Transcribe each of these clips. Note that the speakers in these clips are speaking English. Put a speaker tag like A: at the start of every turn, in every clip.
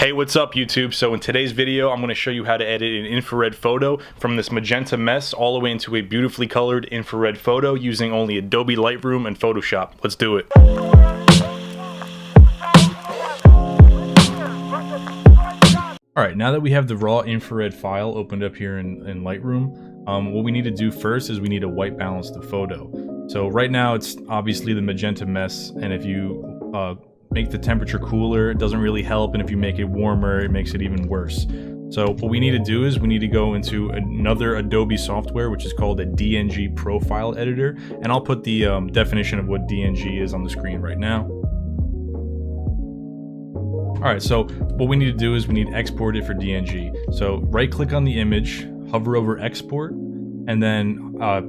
A: Hey, what's up YouTube? So in today's video, I'm going to show you how to edit an infrared photo from this magenta mess all the way into a beautifully colored infrared photo using only Adobe Lightroom and Photoshop. Let's do it. Alright, now that we have the raw infrared file opened up here in Lightroom, what we need to do first is we need to white balance the photo. So right now it's obviously the magenta mess, and if you make the temperature cooler, it doesn't really help, and if you make it warmer, it makes it even worse. So what we need to do is we need to go into another Adobe software, which is called a DNG Profile Editor, and I'll put the definition of what DNG is on the screen right now. Alright, so what we need to do is we need to export it for DNG. So right click on the image, hover over export, and then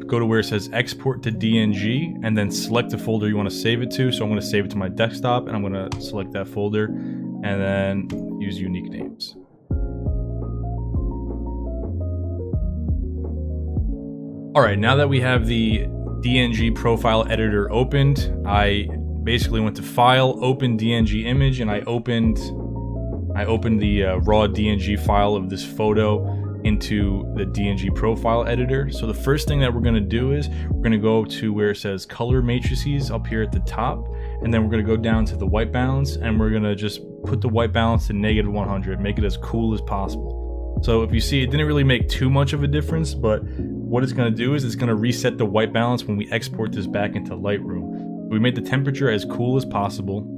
A: go to where it says export to DNG, and then select the folder you want to save it to. So I'm going to save it to my desktop, and I'm going to select that folder and then use unique names. Alright, now that we have the DNG Profile Editor opened, I basically went to File, Open DNG Image, and I opened the raw DNG file of this photo into the DNG Profile Editor. So the first thing that we're going to do is we're going to go to where it says Color Matrices up here at the top, and then we're going to go down to the white balance, and we're going to just put the white balance to -100, make it as cool as possible. So if you see, it didn't really make too much of a difference, but what it's going to do is it's going to reset the white balance when we export this back into Lightroom. We made the temperature as cool as possible.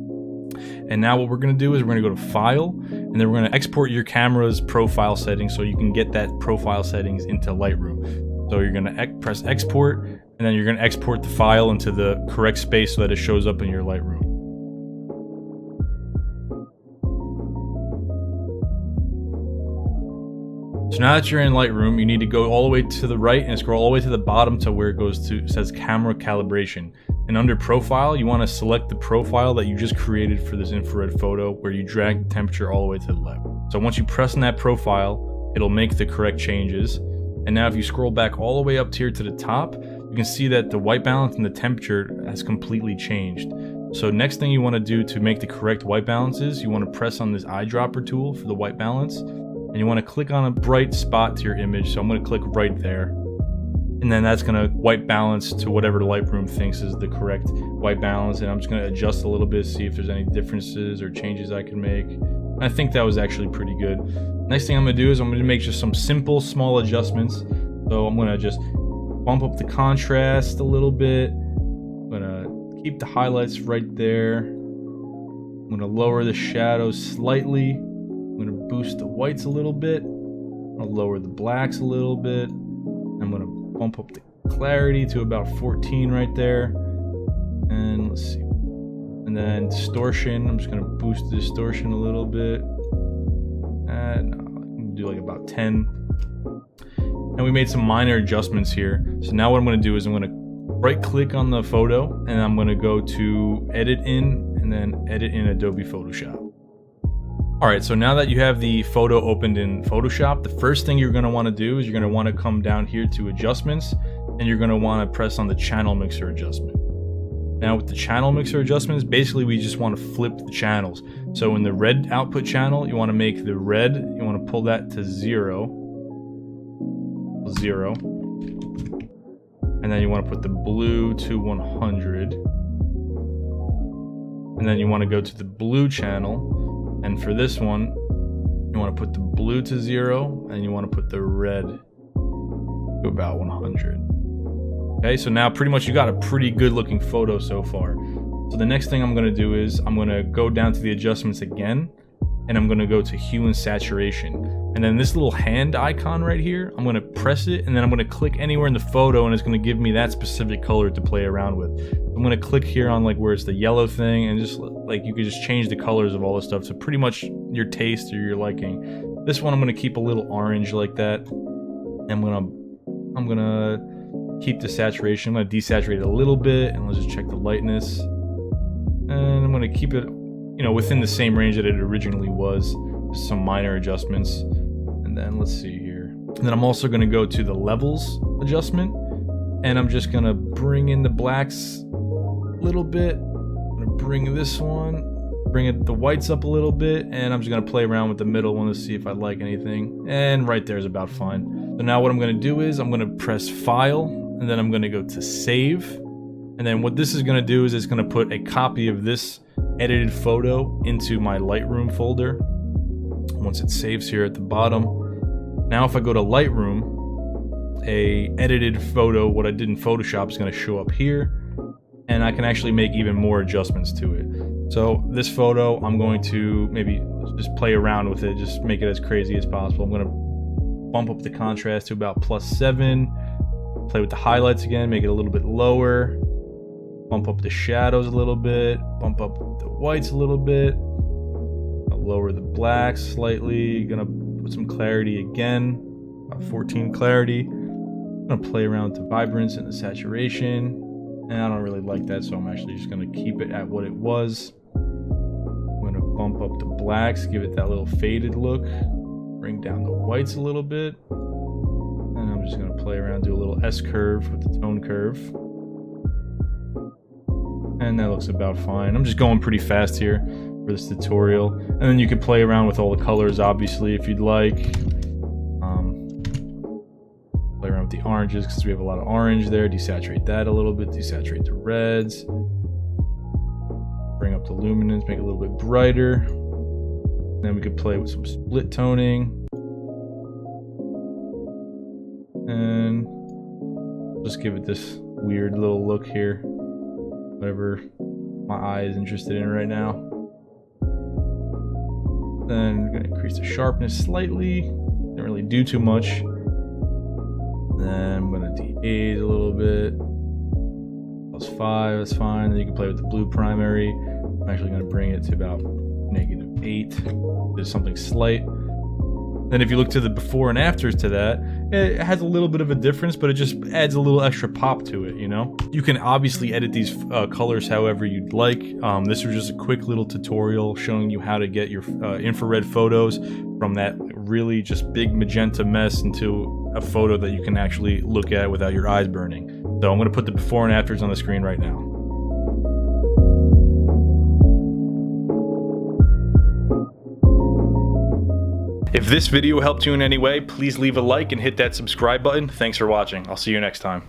A: And now what we're going to do is we're going to go to File, and then we're going to export your camera's profile settings so you can get that profile settings into Lightroom. So you're going to press Export, and then you're going to export the file into the correct space so that it shows up in your Lightroom. So now that you're in Lightroom, you need to go all the way to the right and scroll all the way to the bottom to where it says Camera Calibration. And under Profile, you want to select the profile that you just created for this infrared photo, where you drag the temperature all the way to the left. So once you press on that profile, it'll make the correct changes. And now if you scroll back all the way up here to the top, you can see that the white balance and the temperature has completely changed. So next thing you want to do to make the correct white balances, you want to press on this eyedropper tool for the white balance, and you want to click on a bright spot to your image. So I'm going to click right there. And then that's going to white balance to whatever Lightroom thinks is the correct white balance. And I'm just going to adjust a little bit, see if there's any differences or changes I can make. And I think that was actually pretty good. Next thing I'm going to do is I'm going to make just some simple, small adjustments. So I'm going to just bump up the contrast a little bit. I'm going to keep the highlights right there. I'm going to lower the shadows slightly. I'm going to boost the whites a little bit. I'm going to lower the blacks a little bit. I'm going to bump up the clarity to about 14 right there, and let's see, and then distortion, I'm just going to boost the distortion a little bit, and I'm going to do like about 10, and we made some minor adjustments here. So now what I'm going to do is I'm going to right click on the photo, and I'm going to go to Edit In, and then Edit in Adobe Photoshop. Alright, so now that you have the photo opened in Photoshop, the first thing you're going to want to do is you're going to want to come down here to Adjustments, and you're going to want to press on the Channel Mixer adjustment. Now with the Channel Mixer adjustments, basically we just want to flip the channels. So in the red output channel, you want to make the red, you want to pull that to 0, and then you want to put the blue to 100, and then you want to go to the blue channel. And for this one, you want to put the blue to 0, and you want to put the red to about 100. Okay, so now pretty much you got a pretty good looking photo so far. So the next thing I'm going to do is I'm going to go down to the adjustments again, and I'm going to go to Hue and Saturation. And then this little hand icon right here, I'm going to press it, and then I'm going to click anywhere in the photo, and it's going to give me that specific color to play around with. I'm going to click here on like where it's the yellow thing, and just like you could just change the colors of all this stuff to pretty much your taste or your liking. This one I'm going to keep a little orange like that. I'm going to keep the saturation. I'm going to desaturate it a little bit, and let's just check the lightness. And I'm going to keep it, you know, within the same range that it originally was. Just some minor adjustments. And then let's see here. And then I'm also going to go to the levels adjustment, and I'm just going to bring in the blacks a little bit. I'm going to bring this one, bring the whites up a little bit, and I'm just gonna play around with the middle one to see if I like anything. And right there is about fine. So now what I'm gonna do is I'm gonna press File, and then I'm gonna go to Save. And then what this is gonna do is it's gonna put a copy of this edited photo into my Lightroom folder. Once it saves here at the bottom. Now if I go to Lightroom, a edited photo, what I did in Photoshop, is gonna show up here. And I can actually make even more adjustments to it. So this photo, I'm going to maybe just play around with it, just make it as crazy as possible. I'm gonna bump up the contrast to about +7, play with the highlights again, make it a little bit lower, bump up the shadows a little bit, bump up the whites a little bit, I'll lower the blacks slightly, gonna put some clarity again, about 14 clarity. I'm gonna play around with the vibrance and the saturation. And I don't really like that, so I'm actually just gonna keep it at what it was. I'm gonna bump up the blacks, give it that little faded look, bring down the whites a little bit, and I'm just gonna play around, do a little S curve with the tone curve. And that looks about fine. I'm just going pretty fast here for this tutorial. And then you can play around with all the colors, obviously, if you'd like. Play around with the oranges because we have a lot of orange there. Desaturate that a little bit, desaturate the reds. Bring up the luminance, make it a little bit brighter. Then we could play with some split toning. And just give it this weird little look here. Whatever my eye is interested in right now. Then we're gonna increase the sharpness slightly. Didn't really do too much. Then I'm gonna de-haze a little bit. +5, that's fine. Then you can play with the blue primary. I'm actually gonna bring it to about -8. There's something slight. Then if you look to the before and afters to that, it has a little bit of a difference, but it just adds a little extra pop to it, you know? You can obviously edit these colors however you'd like. This was just a quick little tutorial showing you how to get your infrared photos from that really just big magenta mess into a photo that you can actually look at without your eyes burning. So I'm gonna put the before and afters on the screen right now. If this video helped you in any way, please leave a like and hit that subscribe button. Thanks for watching. I'll see you next time.